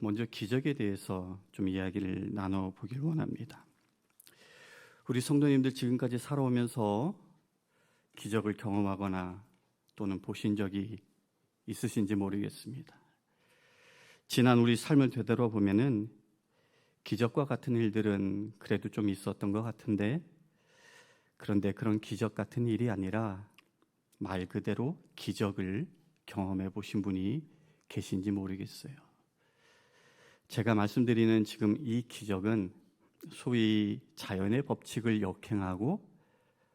먼저 기적에 대해서 좀 이야기를 나눠보길 원합니다. 우리 성도님들 지금까지 살아오면서 기적을 경험하거나 또는 보신 적이 있으신지 모르겠습니다. 지난 우리 삶을 되돌아보면은 기적과 같은 일들은 그래도 좀 있었던 것 같은데, 그런데 그런 기적 같은 일이 아니라 말 그대로 기적을 경험해 보신 분이 계신지 모르겠어요. 제가 말씀드리는 지금 이 기적은 소위 자연의 법칙을 역행하고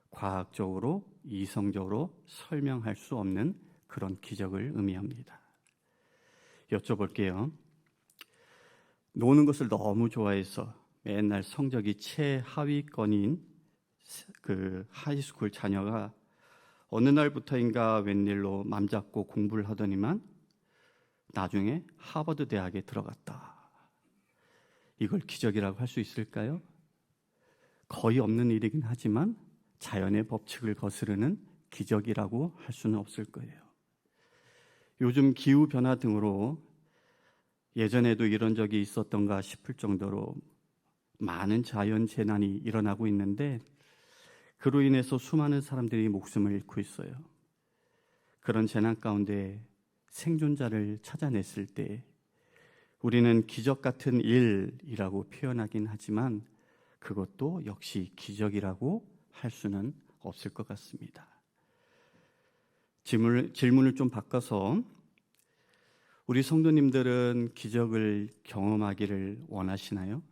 과학적으로 이성적으로 설명할 수 없는 그런 기적을 의미합니다. 여쭤볼게요. 노는 것을 너무 좋아해서 맨날 성적이 최하위권인 그 하이스쿨 자녀가 어느 날부터인가 웬일로 맘 잡고 공부를 하더니만 나중에 하버드 대학에 들어갔다. 이걸 기적이라고 할 수 있을까요? 거의 없는 일이긴 하지만 자연의 법칙을 거스르는 기적이라고 할 수는 없을 거예요. 요즘 기후변화 등으로 예전에도 이런 적이 있었던가 싶을 정도로 많은 자연재난이 일어나고 있는데, 그로 인해서 수많은 사람들이 목숨을 잃고 있어요. 그런 재난 가운데 생존자를 찾아냈을 때 우리는 기적 같은 일이라고 표현하긴 하지만 그것도 역시 기적이라고 할 수는 없을 것 같습니다. 질문을 좀 바꿔서, 우리 성도님들은 기적을 경험하기를 원하시나요?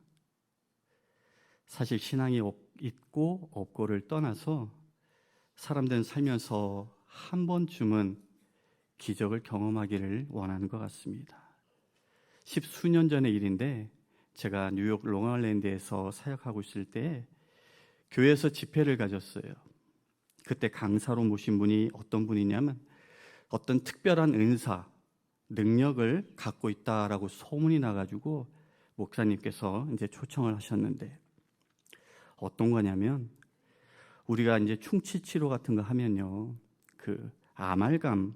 사실 신앙이 있고 없고를 떠나서 사람들은 살면서 한 번쯤은 기적을 경험하기를 원하는 것 같습니다. 10수년 전의 일인데, 제가 뉴욕 롱아일랜드에서 사역하고 있을 때 교회에서 집회를 가졌어요. 그때 강사로 모신 분이 어떤 분이냐면 어떤 특별한 은사, 능력을 갖고 있다라고 소문이 나가지고 목사님께서 이제 초청을 하셨는데, 어떤 거냐면 우리가 이제 충치 치료 같은 거 하면요, 그 아말감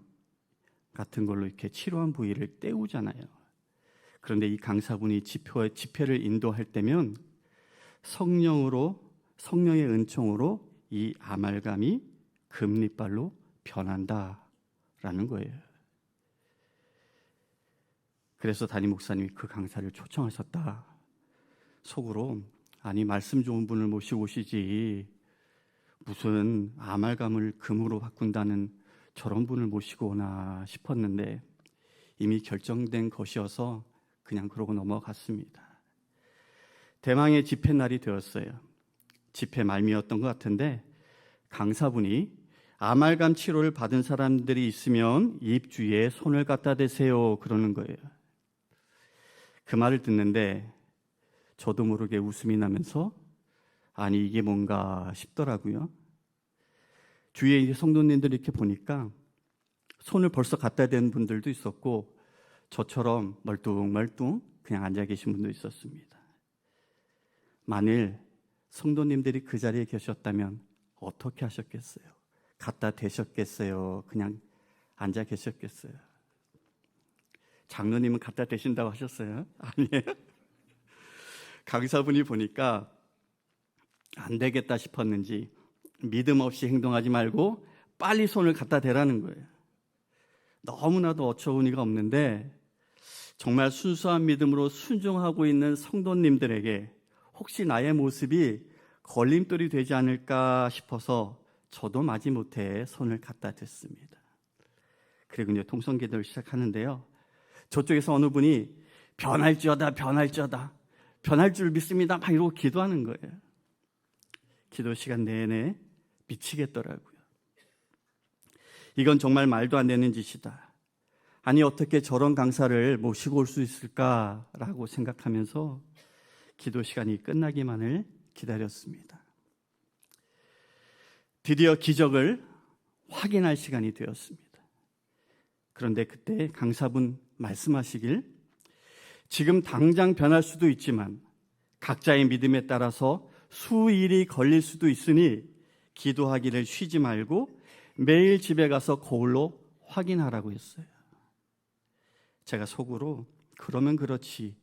같은 걸로 이렇게 치료한 부위를 떼우잖아요. 그런데 이 강사분이 집회를 인도할 때면 성령의 은총으로 이 아말감이 금리빨로 변한다라는 거예요. 그래서 담임 목사님이 그 강사를 초청하셨다. 속으로, 아니 말씀 좋은 분을 모시고 오시지 무슨 아말감을 금으로 바꾼다는 저런 분을 모시고 오나 싶었는데 이미 결정된 것이어서 그냥 그러고 넘어갔습니다. 대망의 집회 날이 되었어요. 집회 말미였던 것 같은데 강사분이 아말감 치료를 받은 사람들이 있으면 입 주위에 손을 갖다 대세요 그러는 거예요. 그 말을 듣는데 저도 모르게 웃음이 나면서 아니 이게 뭔가 싶더라고요. 주위에 성도님들 이렇게 보니까 손을 벌써 갖다 댄 분들도 있었고 저처럼 멀뚱멀뚱 그냥 앉아 계신 분도 있었습니다. 만일 성도님들이 그 자리에 계셨다면 어떻게 하셨겠어요? 갖다 대셨겠어요? 그냥 앉아 계셨겠어요? 장로님은 갖다 대신다고 하셨어요? 아니에요? 강사분이 보니까 안 되겠다 싶었는지 믿음 없이 행동하지 말고 빨리 손을 갖다 대라는 거예요. 너무나도 어처구니가 없는데 정말 순수한 믿음으로 순종하고 있는 성도님들에게 혹시 나의 모습이 걸림돌이 되지 않을까 싶어서 저도 마지못해 손을 갖다 댔습니다. 그리고 이제 통성기도를 시작하는데요. 저쪽에서 어느 분이 변할지어다 변할 줄 믿습니다 막 이러고 기도하는 거예요. 기도 시간 내내 미치겠더라고요. 이건 정말 말도 안 되는 짓이다. 아니 어떻게 저런 강사를 모시고 올 수 있을까라고 생각하면서 기도 시간이 끝나기만을 기다렸습니다. 드디어 기적을 확인할 시간이 되었습니다. 그런데 그때 강사분 말씀하시길, 지금 당장 변할 수도 있지만 각자의 믿음에 따라서 수일이 걸릴 수도 있으니 기도하기를 쉬지 말고 매일 집에 가서 거울로 확인하라고 했어요. 제가 속으로 그러면 그렇지.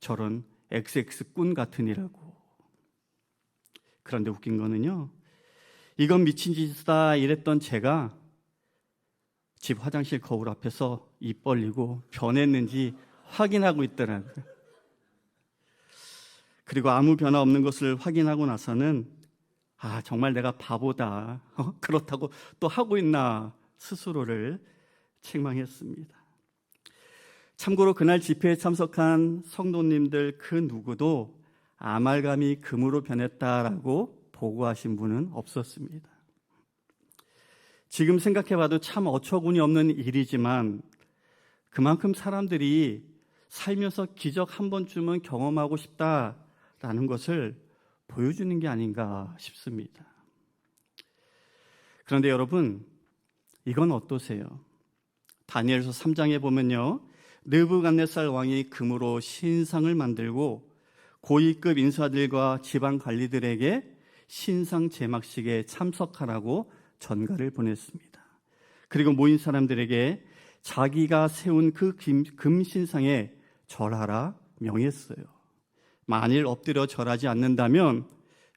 저런 XX꾼 같으니라고. 그런데 웃긴 거는요, 이건 미친 짓이다 이랬던 제가 집 화장실 거울 앞에서 입 벌리고 변했는지 확인하고 있더라고요. 그리고 아무 변화 없는 것을 확인하고 나서는 정말 내가 바보다. 그렇다고 또 하고 있나 스스로를 책망했습니다. 참고로 그날 집회에 참석한 성도님들 그 누구도 아말감이 금으로 변했다라고 보고하신 분은 없었습니다. 지금 생각해봐도 참 어처구니 없는 일이지만 그만큼 사람들이 살면서 기적 한 번쯤은 경험하고 싶다라는 것을 보여주는 게 아닌가 싶습니다. 그런데 여러분, 이건 어떠세요? 다니엘서 3장에 보면요, 느부갓네살 왕이 금으로 신상을 만들고 고위급 인사들과 지방 관리들에게 신상 제막식에 참석하라고 전가를 보냈습니다. 그리고 모인 사람들에게 자기가 세운 그 금신상에 절하라 명했어요. 만일 엎드려 절하지 않는다면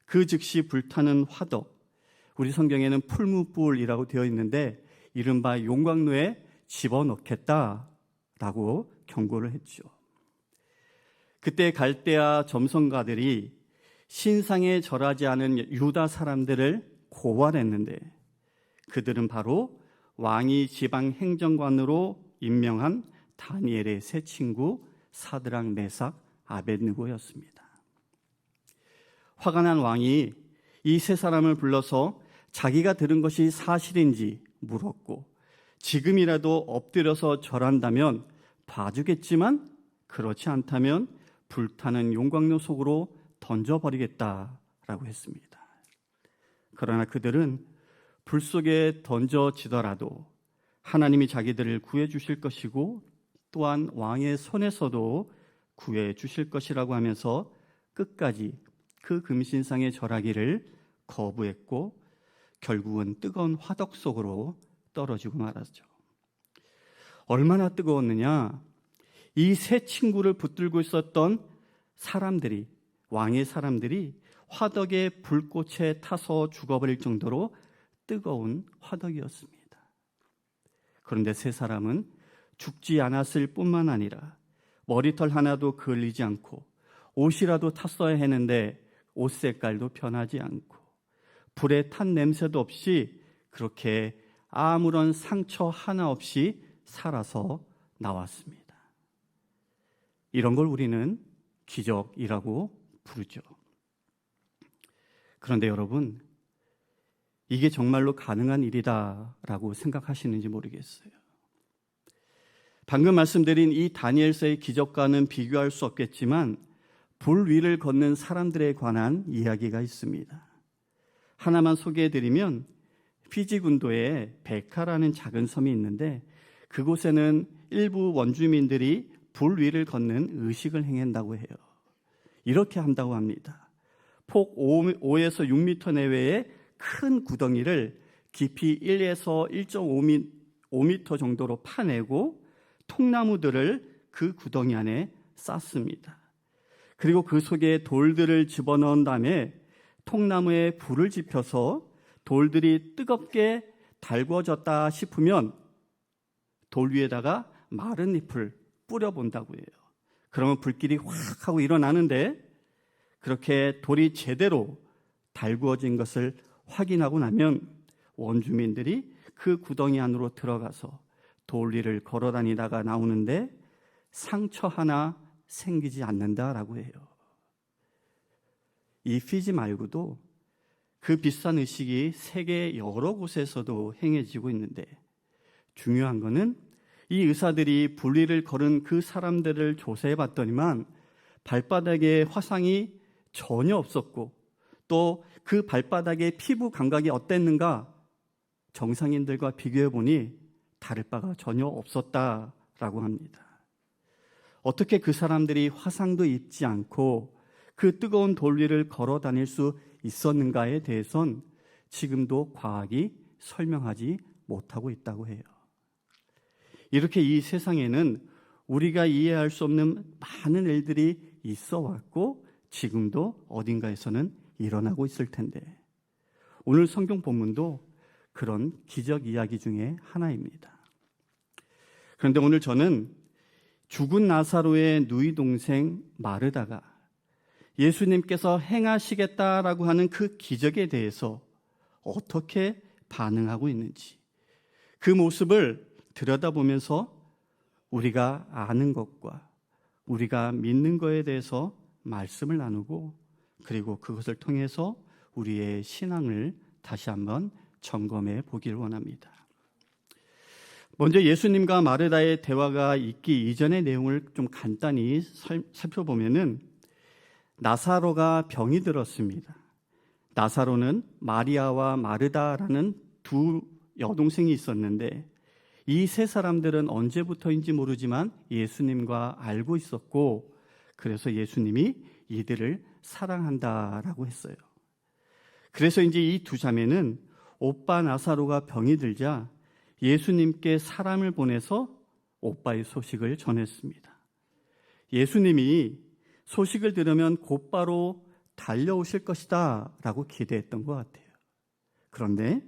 그 즉시 불타는 화덕, 우리 성경에는 풀무불이라고 되어 있는데 이른바 용광로에 집어넣겠다라고 경고를 했죠. 그때 갈대아 점성가들이 신상에 절하지 않은 유다 사람들을 고발했는데 그들은 바로 왕이 지방 행정관으로 임명한 다니엘의 세 친구 사드락, 메삭, 아벳느고였습니다. 화가 난 왕이 이 세 사람을 불러서 자기가 들은 것이 사실인지 물었고 지금이라도 엎드려서 절한다면 봐주겠지만 그렇지 않다면 불타는 용광로 속으로 던져버리겠다라고 했습니다. 그러나 그들은 불 속에 던져지더라도 하나님이 자기들을 구해 주실 것이고 또한 왕의 손에서도 구해 주실 것이라고 하면서 끝까지 그 금신상에 절하기를 거부했고 결국은 뜨거운 화덕 속으로 떨어지고 말았죠. 얼마나 뜨거웠느냐? 이 세 친구를 붙들고 있었던 사람들이, 왕의 사람들이 화덕의 불꽃에 타서 죽어버릴 정도로 뜨거운 화덕이었습니다. 그런데 세 사람은 죽지 않았을 뿐만 아니라 머리털 하나도 그을리지 않고 옷이라도 탔어야 했는데 옷 색깔도 변하지 않고 불에 탄 냄새도 없이 그렇게 아무런 상처 하나 없이 살아서 나왔습니다. 이런 걸 우리는 기적이라고 부르죠. 그런데 여러분, 이게 정말로 가능한 일이다라고 생각하시는지 모르겠어요. 방금 말씀드린 이 다니엘서의 기적과는 비교할 수 없겠지만 불 위를 걷는 사람들에 관한 이야기가 있습니다. 하나만 소개해드리면 피지 군도에 베카라는 작은 섬이 있는데 그곳에는 일부 원주민들이 불 위를 걷는 의식을 행한다고 해요. 이렇게 한다고 합니다. 폭 5에서 6m 내외의 큰 구덩이를 깊이 1에서 1.5m 정도로 파내고 통나무들을 그 구덩이 안에 쌓습니다. 그리고 그 속에 돌들을 집어넣은 다음에 통나무에 불을 지펴서 돌들이 뜨겁게 달궈졌다 싶으면 돌 위에다가 마른 잎을 뿌려본다고 해요. 그러면 불길이 확 하고 일어나는데 그렇게 돌이 제대로 달구어진 것을 확인하고 나면 원주민들이 그 구덩이 안으로 들어가서 돌 위를 걸어 다니다가 나오는데 상처 하나 생기지 않는다라고 해요. 이 피지 말고도 그 비슷한 의식이 세계 여러 곳에서도 행해지고 있는데 중요한 거는 이 의사들이 불 위를 걸은 그 사람들을 조사해 봤더니만 발바닥에 화상이 전혀 없었고 또 그 발바닥의 피부 감각이 어땠는가 정상인들과 비교해 보니 다를 바가 전혀 없었다라고 합니다. 어떻게 그 사람들이 화상도 입지 않고 그 뜨거운 돌 위를 걸어 다닐 수 있었는가에 대해선 지금도 과학이 설명하지 못하고 있다고 해요. 이렇게 이 세상에는 우리가 이해할 수 없는 많은 일들이 있어 왔고 지금도 어딘가에서는 일어나고 있을 텐데 오늘 성경 본문도 그런 기적 이야기 중에 하나입니다. 그런데 오늘 저는 죽은 나사로의 누이 동생 마르다가 예수님께서 행하시겠다라고 하는 그 기적에 대해서 어떻게 반응하고 있는지 그 모습을 들여다보면서 우리가 아는 것과 우리가 믿는 것에 대해서 말씀을 나누고 그리고 그것을 통해서 우리의 신앙을 다시 한번 점검해 보길 원합니다. 먼저 예수님과 마르다의 대화가 있기 이전의 내용을 좀 간단히 살펴보면은 나사로가 병이 들었습니다. 나사로는 마리아와 마르다라는 두 여동생이 있었는데 이 세 사람들은 언제부터인지 모르지만 예수님과 알고 있었고 그래서 예수님이 이들을 사랑한다라고 했어요. 그래서 이제 이 두 자매는 오빠 나사로가 병이 들자 예수님께 사람을 보내서 오빠의 소식을 전했습니다. 예수님이 소식을 들으면 곧바로 달려오실 것이다 라고 기대했던 것 같아요. 그런데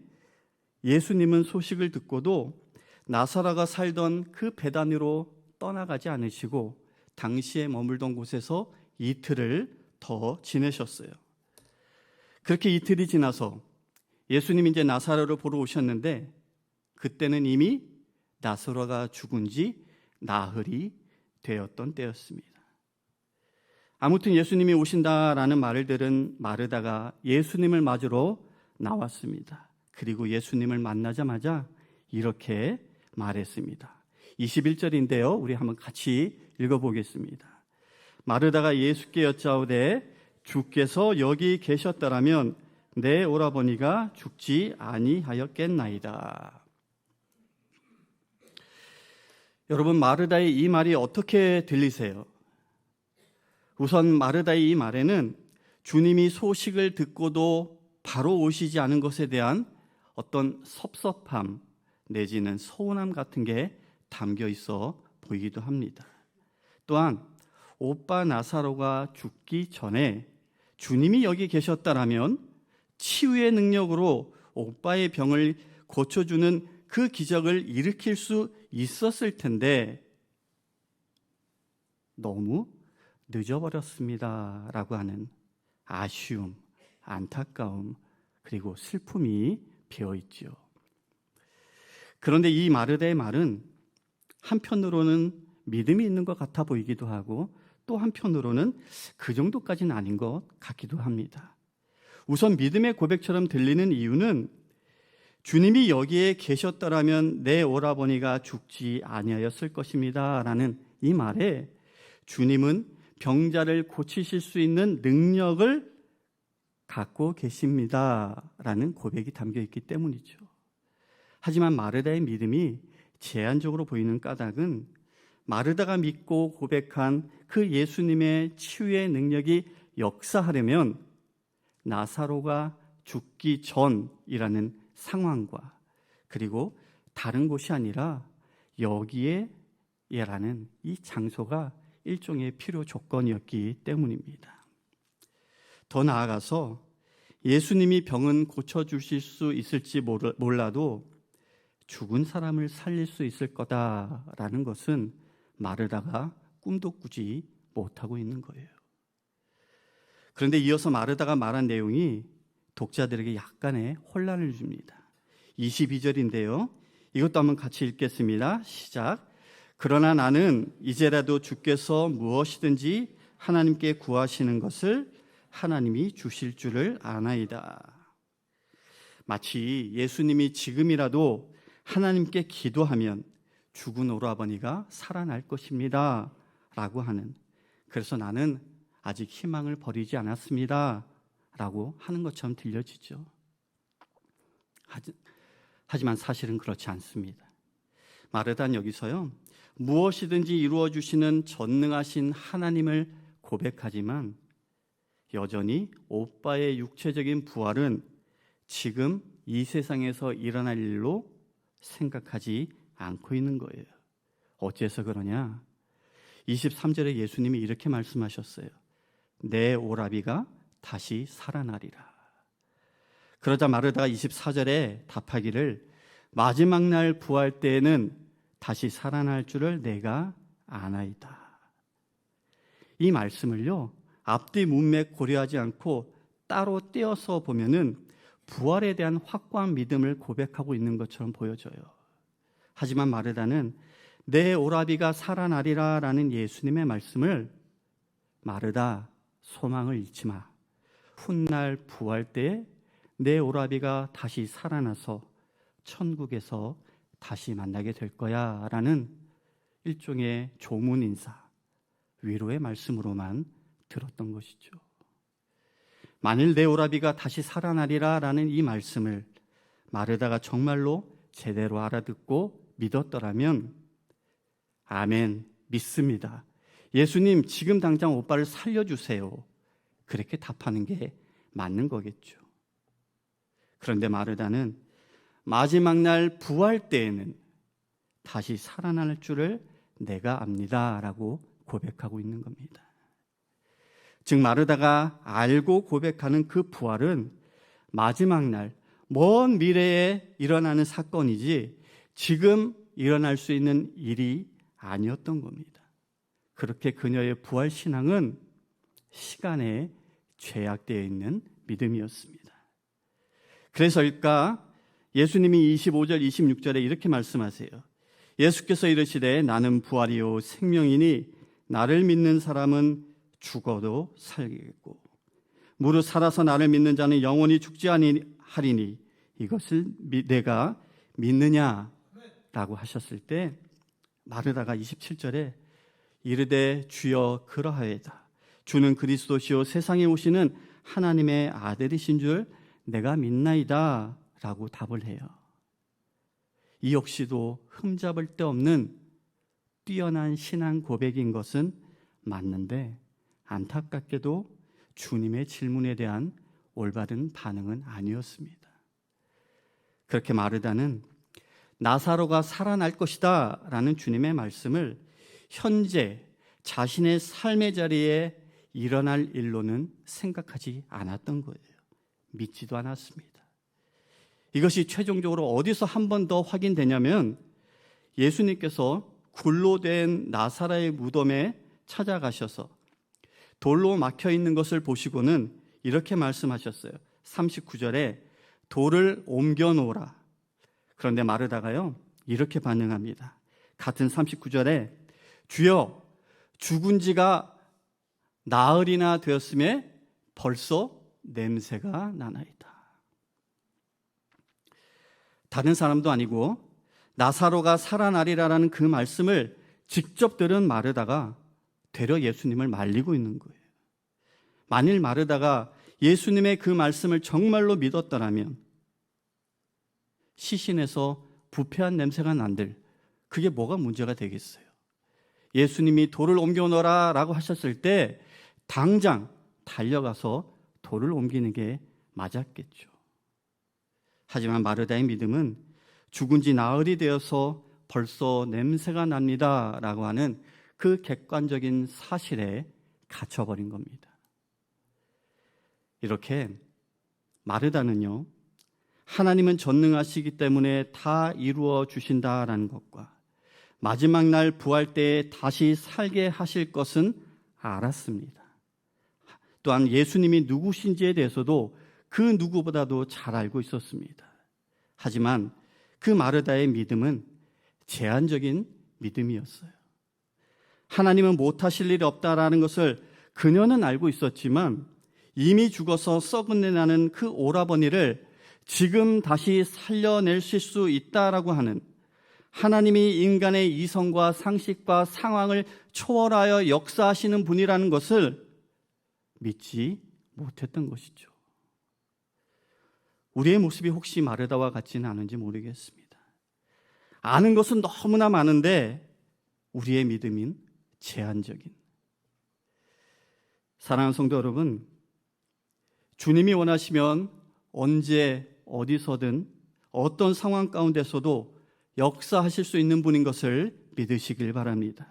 예수님은 소식을 듣고도 나사로가 살던 그 베다니로 떠나가지 않으시고 당시에 머물던 곳에서 이틀을 더 지내셨어요. 그렇게 이틀이 지나서 예수님이 이제 나사로를 보러 오셨는데 그때는 이미 나사로가 죽은 지 나흘이 되었던 때였습니다. 아무튼 예수님이 오신다라는 말을 들은 마르다가 예수님을 맞으러 나왔습니다. 그리고 예수님을 만나자마자 이렇게 말했습니다. 21절인데요. 우리 한번 같이 읽어보겠습니다. 마르다가 예수께 여짜오되 주께서 여기 계셨더라면 내 오라버니가 죽지 아니하였겠나이다. 여러분, 마르다의 이 말이 어떻게 들리세요? 우선 마르다의 이 말에는 주님이 소식을 듣고도 바로 오시지 않은 것에 대한 어떤 섭섭함 내지는 서운함 같은 게 담겨 있어 보이기도 합니다. 또한 오빠 나사로가 죽기 전에 주님이 여기 계셨다라면 치유의 능력으로 오빠의 병을 고쳐주는 그 기적을 일으킬 수 있었을 텐데 너무 늦어버렸습니다 라고 하는 아쉬움, 안타까움 그리고 슬픔이 배어있죠. 그런데 이 마르다의 말은 한편으로는 믿음이 있는 것 같아 보이기도 하고 또 한편으로는 그 정도까지는 아닌 것 같기도 합니다. 우선 믿음의 고백처럼 들리는 이유는 주님이 여기에 계셨더라면 내 오라버니가 죽지 아니하였을 것입니다 라는 이 말에 주님은 병자를 고치실 수 있는 능력을 갖고 계십니다 라는 고백이 담겨 있기 때문이죠. 하지만 마르다의 믿음이 제한적으로 보이는 까닭은 마르다가 믿고 고백한 그 예수님의 치유의 능력이 역사하려면 나사로가 죽기 전이라는 상황과 그리고 다른 곳이 아니라 여기에라는 이 장소가 일종의 필요 조건이었기 때문입니다. 더 나아가서 예수님이 병은 고쳐주실 수 있을지 몰라도 죽은 사람을 살릴 수 있을 거다라는 것은 마르다가 꿈도 꾸지 못하고 있는 거예요. 그런데 이어서 마르다가 말한 내용이 독자들에게 약간의 혼란을 줍니다. 22절인데요. 이것도 한번 같이 읽겠습니다. 시작. 그러나 나는 이제라도 주께서 무엇이든지 하나님께 구하시는 것을 하나님이 주실 줄을 아나이다. 마치 예수님이 지금이라도 하나님께 기도하면 죽은 오라버니가 살아날 것입니다 라고 하는, 그래서 나는 아직 희망을 버리지 않았습니다 라고 하는 것처럼 들려지죠. 하지만 사실은 그렇지 않습니다. 마르다는 여기서요, 무엇이든지 이루어 주시는 전능하신 하나님을 고백하지만 여전히 오빠의 육체적인 부활은 지금 이 세상에서 일어날 일로 생각하지 않고 있는 거예요. 어째서 그러냐? 23절에 예수님이 이렇게 말씀하셨어요. 내 오라비가 다시 살아나리라. 그러자 마르다가 24절에 답하기를 마지막 날 부활 때에는 다시 살아날 줄을 내가 아나이다. 이 말씀을요, 앞뒤 문맥 고려하지 않고 따로 떼어서 보면은 부활에 대한 확고한 믿음을 고백하고 있는 것처럼 보여져요. 하지만 마르다는 내 오라비가 살아나리라 라는 예수님의 말씀을 마르다, 소망을 잃지 마. 훗날 부활 때에 내 오라비가 다시 살아나서 천국에서 다시 만나게 될 거야 라는 일종의 조문 인사, 위로의 말씀으로만 들었던 것이죠. 만일 내 오라비가 다시 살아나리라 라는 이 말씀을 마르다가 정말로 제대로 알아듣고 믿었더라면 아멘, 믿습니다. 예수님, 지금 당장 오빠를 살려주세요. 그렇게 답하는 게 맞는 거겠죠. 그런데 마르다는 마지막 날 부활 때에는 다시 살아날 줄을 내가 압니다 라고 고백하고 있는 겁니다. 즉 마르다가 알고 고백하는 그 부활은 마지막 날 먼 미래에 일어나는 사건이지 지금 일어날 수 있는 일이 아니었던 겁니다. 그렇게 그녀의 부활 신앙은 시간에 죄악되어 있는 믿음이었습니다. 그래서일까 예수님이 25절 26절에 이렇게 말씀하세요. 예수께서 이르시되 나는 부활이요 생명이니 나를 믿는 사람은 죽어도 살겠고 무릇 살아서 나를 믿는 자는 영원히 죽지 아니하리니 이것을 내가 믿느냐라고 하셨을 때 마르다가 27절에 이르되 주여 그러하여다. 주는 그리스도시요 세상에 오시는 하나님의 아들이신 줄 내가 믿나이다 라고 답을 해요. 이 역시도 흠잡을 데 없는 뛰어난 신앙 고백인 것은 맞는데 안타깝게도 주님의 질문에 대한 올바른 반응은 아니었습니다. 그렇게 마르다는 나사로가 살아날 것이다 라는 주님의 말씀을 현재 자신의 삶의 자리에 일어날 일로는 생각하지 않았던 거예요. 믿지도 않았습니다. 이것이 최종적으로 어디서 한 번 더 확인되냐면 예수님께서 굴로 된 나사로의 무덤에 찾아가셔서 돌로 막혀 있는 것을 보시고는 이렇게 말씀하셨어요. 39절에 돌을 옮겨 놓으라. 그런데 마르다가요 이렇게 반응합니다. 같은 39절에 주여 죽은 지가 나흘이나 되었음에 벌써 냄새가 나나이다. 다른 사람도 아니고 나사로가 살아나리라라는 그 말씀을 직접 들은 마르다가 되려 예수님을 말리고 있는 거예요. 만일 마르다가 예수님의 그 말씀을 정말로 믿었더라면 시신에서 부패한 냄새가 난들 그게 뭐가 문제가 되겠어요? 예수님이 돌을 옮겨 놓으라 라고 하셨을 때 당장 달려가서 돌을 옮기는 게 맞았겠죠. 하지만 마르다의 믿음은 죽은 지 나흘이 되어서 벌써 냄새가 납니다 라고 하는 그 객관적인 사실에 갇혀버린 겁니다. 이렇게 마르다는요 하나님은 전능하시기 때문에 다 이루어 주신다라는 것과 마지막 날 부활 때에 다시 살게 하실 것은 알았습니다. 또한 예수님이 누구신지에 대해서도 그 누구보다도 잘 알고 있었습니다. 하지만 그 마르다의 믿음은 제한적인 믿음이었어요. 하나님은 못하실 일이 없다라는 것을 그녀는 알고 있었지만 이미 죽어서 썩은 내 나는 그 오라버니를 지금 다시 살려내실 수 있다라고 하는 하나님이 인간의 이성과 상식과 상황을 초월하여 역사하시는 분이라는 것을 믿지 못했던 것이죠. 우리의 모습이 혹시 마르다와 같지는 않은지 모르겠습니다. 아는 것은 너무나 많은데 우리의 믿음인 제한적인. 사랑하는 성도 여러분, 주님이 원하시면 언제 어디서든 어떤 상황 가운데서도 역사하실 수 있는 분인 것을 믿으시길 바랍니다.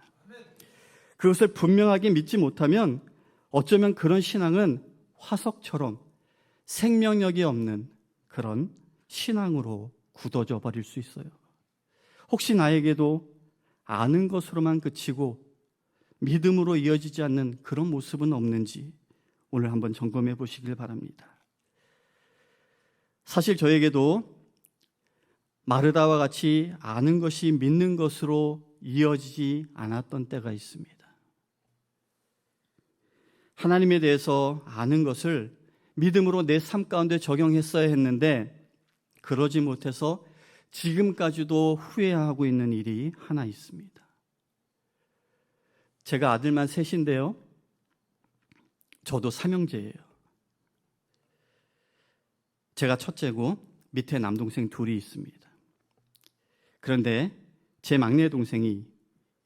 그것을 분명하게 믿지 못하면 어쩌면 그런 신앙은 화석처럼 생명력이 없는 그런 신앙으로 굳어져 버릴 수 있어요. 혹시 나에게도 아는 것으로만 그치고 믿음으로 이어지지 않는 그런 모습은 없는지 오늘 한번 점검해 보시길 바랍니다. 사실 저에게도 마르다와 같이 아는 것이 믿는 것으로 이어지지 않았던 때가 있습니다. 하나님에 대해서 아는 것을 믿음으로 내 삶 가운데 적용했어야 했는데 그러지 못해서 지금까지도 후회하고 있는 일이 하나 있습니다. 제가 아들만 셋인데요. 저도 삼형제예요. 제가 첫째고 밑에 남동생 둘이 있습니다. 그런데 제 막내 동생이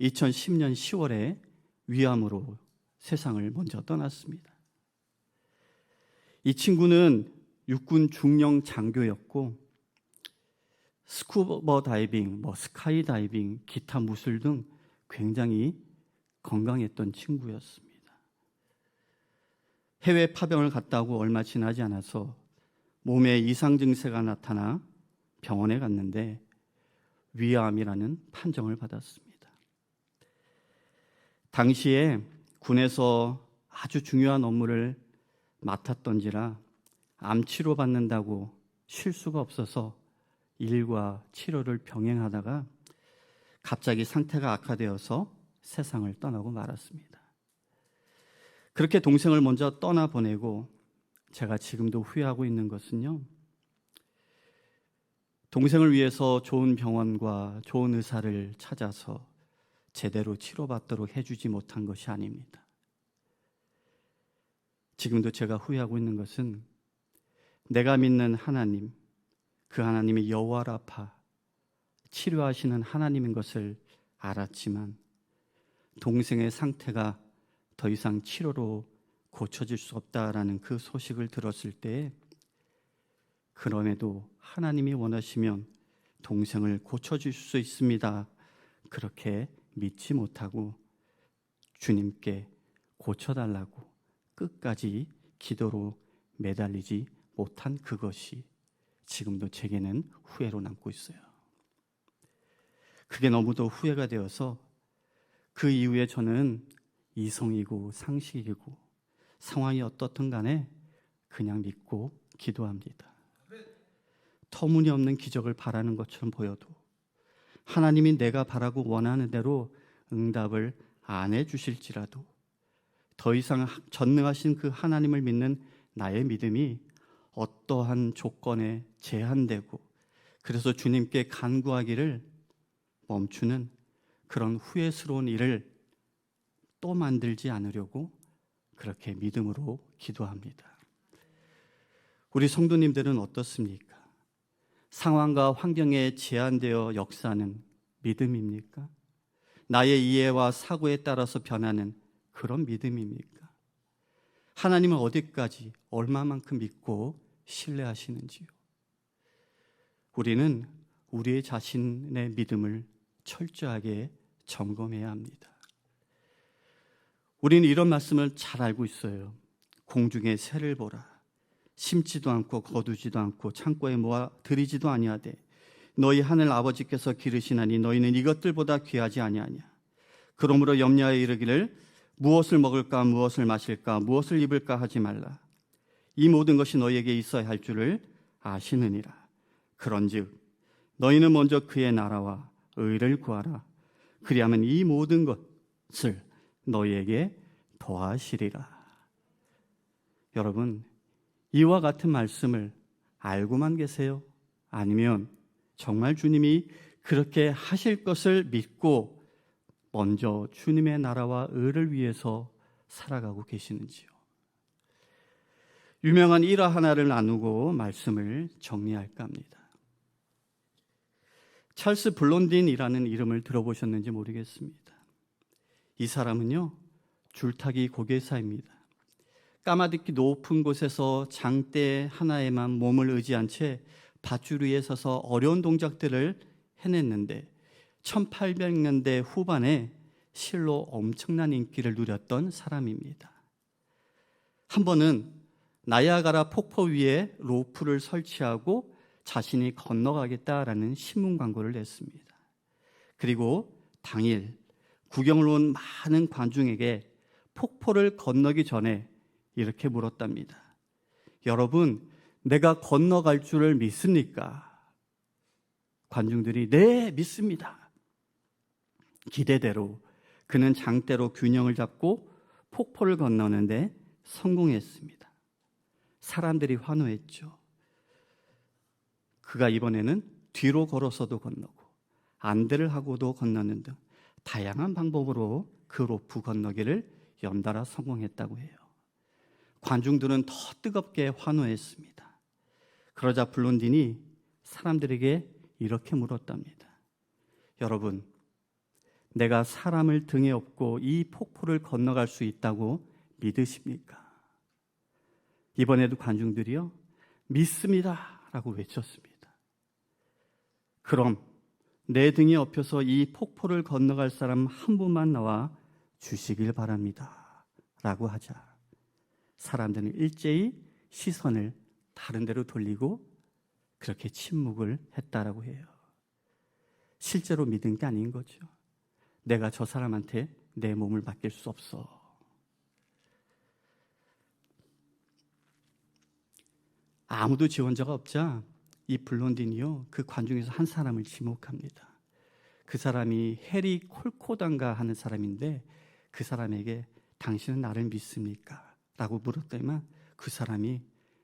2010년 10월에 위암으로 세상을 먼저 떠났습니다. 이 친구는 육군 중령 장교였고 스쿠버 다이빙, 스카이 다이빙, 기타 무술 등 굉장히 건강했던 친구였습니다. 해외 파병을 갔다 오고 얼마 지나지 않아서 몸에 이상 증세가 나타나 병원에 갔는데 위암이라는 판정을 받았습니다. 당시에 군에서 아주 중요한 업무를 맡았던지라 암 치료 받는다고 쉴 수가 없어서 일과 치료를 병행하다가 갑자기 상태가 악화되어서 세상을 떠나고 말았습니다. 그렇게 동생을 먼저 떠나보내고 제가 지금도 후회하고 있는 것은요, 동생을 위해서 좋은 병원과 좋은 의사를 찾아서 제대로 치료받도록 해주지 못한 것이 아닙니다. 지금도 제가 후회하고 있는 것은 내가 믿는 하나님, 그 하나님이 여호와 라파, 치료하시는 하나님인 것을 알았지만 동생의 상태가 더 이상 치료로 고쳐질 수 없다라는 그 소식을 들었을 때 그럼에도 하나님이 원하시면 동생을 고쳐줄 수 있습니다. 그렇게 믿지 못하고 주님께 고쳐달라고 끝까지 기도로 매달리지 못한 그것이 지금도 제게는 후회로 남고 있어요. 그게 너무도 후회가 되어서 그 이후에 저는 이성이고 상식이고 상황이 어떻든 간에 그냥 믿고 기도합니다. 터무니없는 기적을 바라는 것처럼 보여도 하나님이 내가 바라고 원하는 대로 응답을 안 해주실지라도 더 이상 전능하신 그 하나님을 믿는 나의 믿음이 어떠한 조건에 제한되고 그래서 주님께 간구하기를 멈추는 그런 후회스러운 일을 또 만들지 않으려고 그렇게 믿음으로 기도합니다. 우리 성도님들은 어떻습니까? 상황과 환경에 제한되어 역사하는 믿음입니까? 나의 이해와 사고에 따라서 변하는 그런 믿음입니까? 하나님을 어디까지 얼마만큼 믿고 신뢰하시는지요? 우리는 우리의 자신의 믿음을 철저하게 점검해야 합니다. 우리는 이런 말씀을 잘 알고 있어요. 공중의 새를 보라. 심지도 않고 거두지도 않고 창고에 모아 들이지도 아니하되 너희 하늘 아버지께서 기르시나니 너희는 이것들보다 귀하지 아니하냐. 그러므로 염려하여 이르기를 무엇을 먹을까 무엇을 마실까 무엇을 입을까 하지 말라. 이 모든 것이 너희에게 있어야 할 줄을 아시느니라. 그런즉 너희는 먼저 그의 나라와 의를 구하라. 그리하면 이 모든 것을 너희에게 더하시리라. 여러분, 이와 같은 말씀을 알고만 계세요? 아니면 정말 주님이 그렇게 하실 것을 믿고 먼저 주님의 나라와 의를 위해서 살아가고 계시는지요? 유명한 일화 하나를 나누고 말씀을 정리할까 합니다. 찰스 블론딘이라는 이름을 들어보셨는지 모르겠습니다. 이 사람은요, 줄타기 고개사입니다. 까마득히 높은 곳에서 장대 하나에만 몸을 의지한 채 밧줄 위에 서서 어려운 동작들을 해냈는데 1800년대 후반에 실로 엄청난 인기를 누렸던 사람입니다. 한 번은 나야가라 폭포 위에 로프를 설치하고 자신이 건너가겠다라는 신문 광고를 냈습니다. 그리고 당일 구경을 온 많은 관중에게 폭포를 건너기 전에 이렇게 물었답니다. 여러분, 내가 건너갈 줄을 믿습니까? 관중들이 네, 믿습니다. 기대대로 그는 장대로 균형을 잡고 폭포를 건너는데 성공했습니다. 사람들이 환호했죠. 그가 이번에는 뒤로 걸어서도 건너고 안대를 하고도 건너는 등 다양한 방법으로 그 로프 건너기를 연달아 성공했다고 해요. 관중들은 더 뜨겁게 환호했습니다. 그러자 블론딘이 사람들에게 이렇게 물었답니다. 여러분, 내가 사람을 등에 업고 이 폭포를 건너갈 수 있다고 믿으십니까? 이번에도 관중들이요, 믿습니다 라고 외쳤습니다. 그럼 내 등에 업혀서 이 폭포를 건너갈 사람 한 분만 나와 주시길 바랍니다 라고 하자 사람들은 일제히 시선을 다른 데로 돌리고 그렇게 침묵을 했다라고 해요. 실제로 믿은 게 아닌 거죠. 내가 저 사람한테 내 몸을 맡길 수 없어. 아무도 지원자가 없자 이 블론딘이요, 그 관중에서 한 사람을 지목합니다. 그 사람이 해리 콜코단가 하는 사람인데 그 사람에게 당신은 나를 믿습니까? 라고 물었더니만 그 사람이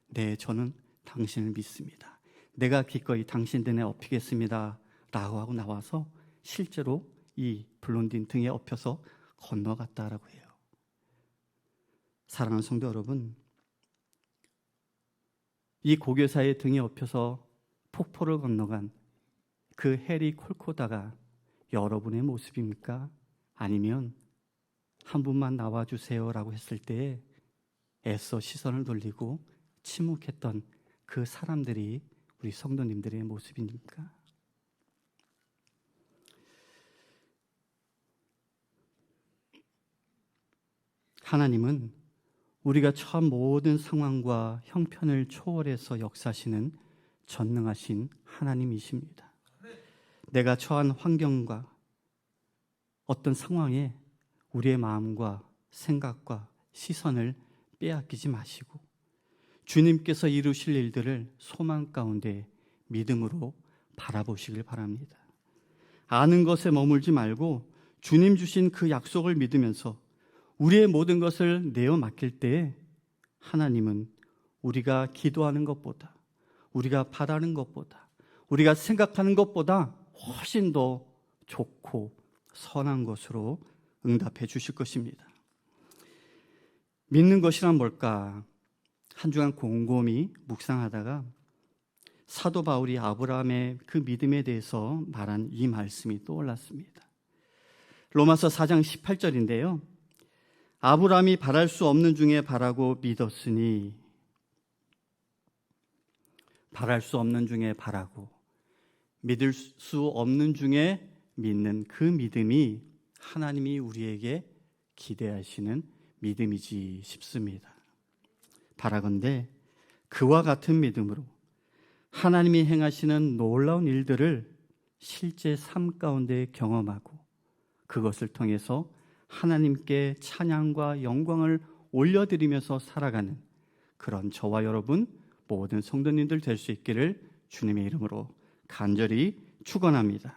네, 저는 당신을 믿습니다. 내가 기꺼이 당신 등에 업히겠습니다 라고 하고 나와서 실제로 이 블론딘 등에 업혀서 건너갔다라고 해요. 사랑하는 성도 여러분, 이 고교사의 등에 업혀서 폭포를 건너간 그 해리 콜코다가 여러분의 모습입니까? 아니면 한 분만 나와주세요 라고 했을 때에 애써 시선을 돌리고 침묵했던 그 사람들이 우리 성도님들의 모습입니까? 하나님은 우리가 처한 모든 상황과 형편을 초월해서 역사하시는 전능하신 하나님이십니다. 내가 처한 환경과 어떤 상황에 우리의 마음과 생각과 시선을 빼앗기지 마시고 주님께서 이루실 일들을 소망 가운데 믿음으로 바라보시길 바랍니다. 아는 것에 머물지 말고 주님 주신 그 약속을 믿으면서 우리의 모든 것을 내어 맡길 때에 하나님은 우리가 기도하는 것보다, 우리가 바라는 것보다, 우리가 생각하는 것보다 훨씬 더 좋고 선한 것으로 응답해 주실 것입니다. 믿는 것이란 뭘까? 한 주간 곰곰이 묵상하다가 사도 바울이 아브라함의 그 믿음에 대해서 말한 이 말씀이 떠올랐습니다. 로마서 4장 18절인데요. 아브라함이 바랄 수 없는 중에 바라고 믿었으니, 바랄 수 없는 중에 바라고 믿을 수 없는 중에 믿는 그 믿음이 하나님이 우리에게 기대하시는 믿음이지 싶습니다. 바라건대 그와 같은 믿음으로 하나님이 행하시는 놀라운 일들을 실제 삶 가운데 경험하고 그것을 통해서 하나님께 찬양과 영광을 올려드리면서 살아가는 그런 저와 여러분 모든 성도님들 될 수 있기를 주님의 이름으로 간절히 축원합니다.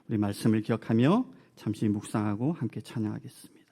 우리 말씀을 기억하며 잠시 묵상하고 함께 찬양하겠습니다.